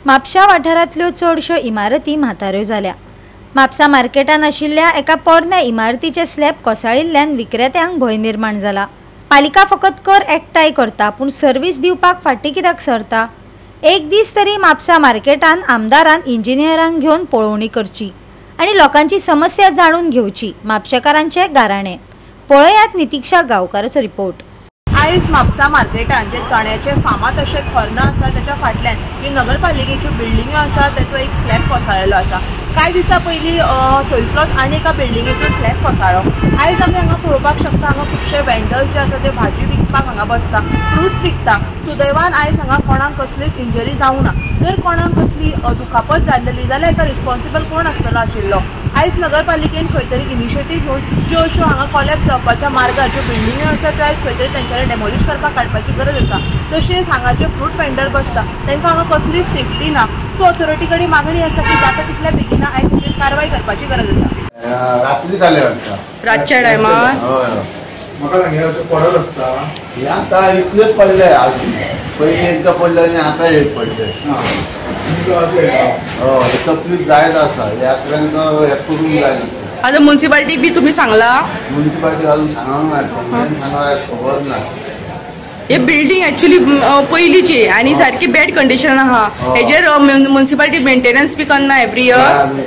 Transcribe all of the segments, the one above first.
म्हापशा वाठारांतल्यो चडश्यो इमारती म्हाताऱ्यो जाल्या। म्हापसा मार्केटान आशिल्ल्या एका पोरन्या इमारतीचे स्लॅब कोसळिल्ल्यान विक्रेत्यांक भंय निर्माण जाला। पालिका फकत कर एकठांय करता पूण सर्व्हिस दिवपाक फाटीं कित्याक सरता? एक दीस तरी म्हापसा मार्केटान आमदारान इंजिनियरांक घेवन पळोवणी करची आनी लोकांची समस्या जाणून घेवची। म्हापशेकारांचे गाराणे पळयात नितीक्षा गांवकाराचो रिपोर्ट। आयज म्हापसा मार्केटान जे चण्याचे फामाद अशें खर्ना आसा त्याच्या फाटल्यान जी नगरपालिकेच्यो बिल्डिंग्यो आसा त्याचो एक स्लॅब कोसळ्ळेलो आसा। कांय दिसा पयलीं थंयसलोच आनी एका बिल्डिंगेचो स्लॅब कोसळ्ळो। आयज आमी हांगा पळोवपाक शकता हांगा खुबशे वेंडर्स जे आसा ते भाजी विकपाक हांगा बसता, फ्रुट्स विकता। सुदैवान आयज हांगा कोणाक कसलीच इंजरी जावं ना। जर कोणाक कसली दुखापत जाल्ली जाल्यार हेका रिस्पॉन्सिबल कोण आसतलो आशिल्लो? आयज नगरपालिकेन खंय तरी इनिशिएटीव घेवन ज्यो अश्यो हांगा कॉलॅप्स जावपाच्या मार्गार ज्यो बिल्डिंग्यो आसा त्यो आयज खंय तरी तेंच्यांनी डेमोलिश करपाक काडपाची गरज आसा। तशेंच हांगा जे फ्रूट वेंडर बसता तांकां हांगा कसलीच सेफ्टी ना। सो ऑथॉरिटी कडेन मागणी आसा की जाता तितल्या बेगीन आयज हाचेर कारवाय करपाची गरज आसा। रात्री जाले वाटता रातच्या टायमार म्हाका सांगितलें पडत आसता हे आतां इतलेच पडले आज पयलीं एकदां पडले आनी आतां एक पडले। हय तकलीफ जायत आसा यात्र्यांक हे करूंक जाय। आतां म्युनिसिपालिटी बी तुमी सांगला? म्युनिसिपालिटी अजून सांगूंक मेळटा खबर ना। हे बिल्डिंग एक्चुअली पयलींची आनी सारकी बॅड कंडिशन आहा। हेजेर म्युनिसिपालिटी मेंटेनन्स बी करना एवरी इयर?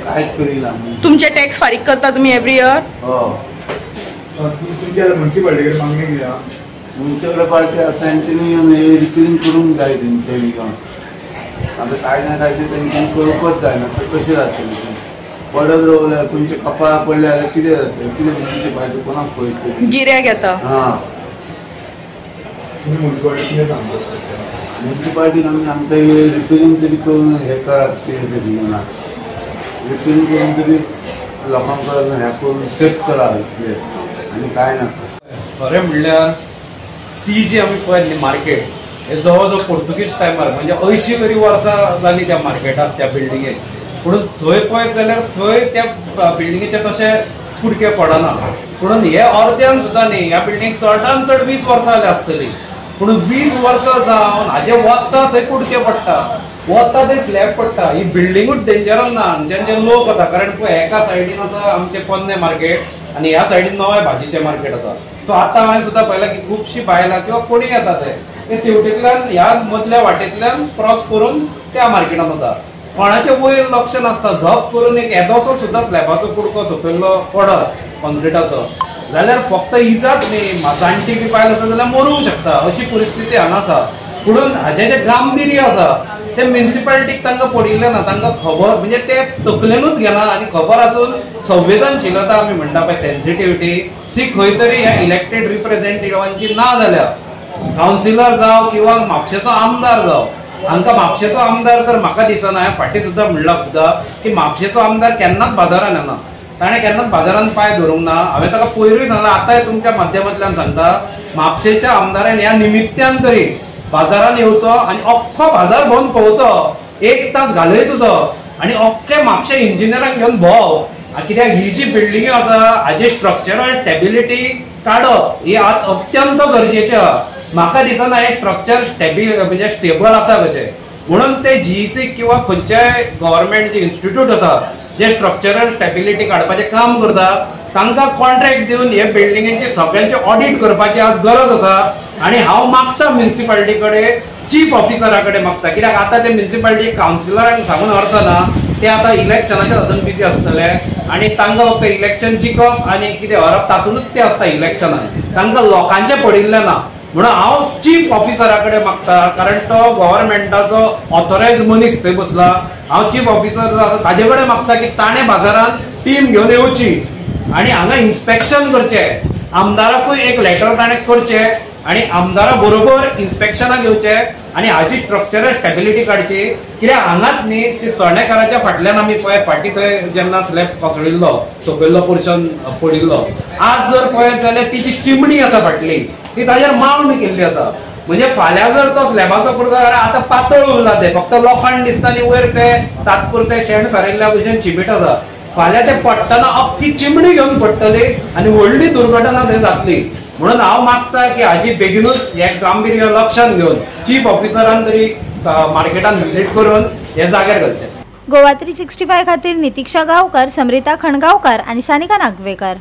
कांयच करिना। तुमचे टॅक्स फारीक करता तुमी एवरी इयर? तुमच्या म्युनिसिपालिटीकडे मागणी कितें आहा? म्युनिसिपालिटी आसा तेंच्यांनी रिपेरिंग करूंक जाय तेंचे बी। आतां कांय ना कांय ते तेंच्यांनी करूंकच जायना कशें जातलें? पडत रावल्यार तुमचे कपाळ पडले जाल्यार कितें जातलें? कितें म्युनिसिपालिटी कोणाक पळयतली? गिऱ्याक येता। म्युनिसिपालिटीन आमी आमकां रिपेरिंग तरी करून हे करात दिना। रिपेरिंग करून तरी लोकांक हे करून सेफ करा इतले आनी कांय नाका। खरें म्हणल्यार ती जी आमी पळयली मार्केट हे जवळ जवळ पोर्तुगीज टायमार म्हणजे 80 तरी वर्सां जाली त्या मार्केटाक त्या बिल्डिंगेक। पूण थंय पळयत जाल्यार थंय त्या बिल्डिंगेचे तशें कुडके पडना। पूण हे अर्द्यान सुद्दां न्ही ह्या बिल्डिंगेक चडांत चड 20 वर्सां जाली आसतली। पूण 20 वर्सां जावन हाजे वत्ता थंय कुडके पडटा, वत्ता थंय स्लॅब पडटा। ही बिल्डिंगूच डेंजरस ना जेन्ना लोक वता कारण पळय एका सायडीन आसा आमचें पोन्ने मार्केट आनी ह्या सायडीन नवे भाजीचें मार्केट आसा। सो आतां हांवें सुद्दां पळयलां की खुबशीं बायलां किंवा कोणी येता ते तेवटेंतल्यान ह्या मदल्या वाटेंतल्यान क्रॉस करून त्या मार्केटान वता। कोणाचें वयर लक्ष नासता, झप करून एक येदोसो सुद्दां स्लॅबाचो कुडको सकयल्लो पडत कॉन्क्रिटाचो जाल्यार फक्त इजाच न्ही जाणटी बी बायल आसा जाल्यार मरूंक शकता अशी परिस्थिती हांगा आसा। पुणून हाचें जें गांभीर्य आसा तें म्युनिसिपालिटीक तांकां पडिल्लें ना। तांकां खबर म्हणजे ते तकलेनूच घेना आनी खबर आसून संवेदनशीलता आमी म्हणटा पळय सेन्सिटिविटी ती खंय तरी ह्या इलेक्टेड रिप्रेझेंटेटिव्हांची ना जाल्या। कावन्सिलर जावं किंवा म्हापशेचो आमदार जावं हांकां म्हापशेचो आमदार तर म्हाका दिसना। हांवें फाटीं सुद्दां म्हणलां सुद्दां की म्हापशेचो आमदार केन्नाच बाजारान येना, ताणें केन्नाच बाजारान पांय धरूंक ना। हांवें ताका पयरूय सांगलां आतांय तुमच्या माध्यमांतल्यान सांगता म्हापशेच्या आमदारान ह्या निमित्यान तरी बाजारान येवचो आनी अख्खो बाजार भोंवन पळोवचो, 1 तास घालय तुजो आनी अख्खे म्हापशे इंजिनियरांक घेवन भोंव। कित्याक ही जी बिल्डिंग्यो आसा हाजी स्ट्रक्चरल स्टेबिलिटी काडप ही आज अत्यंत गरजेचें आहा। म्हाका दिसना हे स्ट्रक्चर म्हणजे स्टेबल आसा कशें म्हणून ते जीईसी किंवा खंयच्याय गव्हर्मेंट जे इन्स्टिट्यूट आसा जे स्ट्रक्चरल स्टेबिलिटी काडपाचें काम करता तांकां कॉन्ट्रॅक्ट दिवन हे बिल्डिंगेची सगळ्यांचे ऑडिट करपाची आज गरज आसा। आनी हांव मागता म्युनिसिपालिटी कडेन चीफ ऑफिसरा कडेन मागता कित्याक आतां ते म्युनिसिपालिटी कावन्सिलरांक सांगून व्हरतना ते आतां इलेक्शनाच्या हातून बिजी आसतले आनी तांकां फक्त इलेक्शन जिखप आनी कितें हरप तातूंतच ते आसता इलेक्शनान। तांकां लोकांचें पडिल्लें ना म्हणून हांव चीफ ऑफिसरा कडेन मागता कारण तो गव्हर्मेंटाचो ऑथोरायज मनीस थंय बसला। हांव चीफ ऑफिसर जो आसा ताजे कडेन मागता की ताणें बाजारान टीम घेवन येवची आनी हांगा इन्स्पेक्शन करचें। आमदाराकूय एक लेटर ताणें करचें आनी आमदारा बरोबर इन्स्पेक्शनाक येवचें आनी हाजी स्ट्रक्चरल स्टेबिलिटी काडची। कित्याक हांगाच न्ही ते चणेकाराच्या फाटल्यान आमी पळय फाटीं थंय जेन्ना स्लॅब कोसळिल्लो सकयल्लो पोर्शन पडिल्लो आज जर पळयत जाल्यार ती जी चिमणी आसा फाटली ती ताजेर मावंड केल्ली आसा। म्हणजे फाल्यां जर तो स्लॅबाचो कुडको जाल्यार आतां पातळ उरला ते फक्त लोखंड दिसता आनी वयर ते तात्पुरते शेण सारिल्ल्या भशेन शिमीट आसा। फाल्यां ते पडटना अख्खी चिमणी घेवन पडटली आनी व्हडली दुर्घटना थंय जातली। म्हणून हांव मागता की हाजी बेगीनूच हे गांभीर्य लक्षांत घेवन चीफ ऑफिसरान तरी मार्केटान विजीट करून हे जाग्यार घालचे. गोवा 365 खातीर नितीक्षा गांवकर, समरिता खणगांवकर आनी सानिका नागवेकर.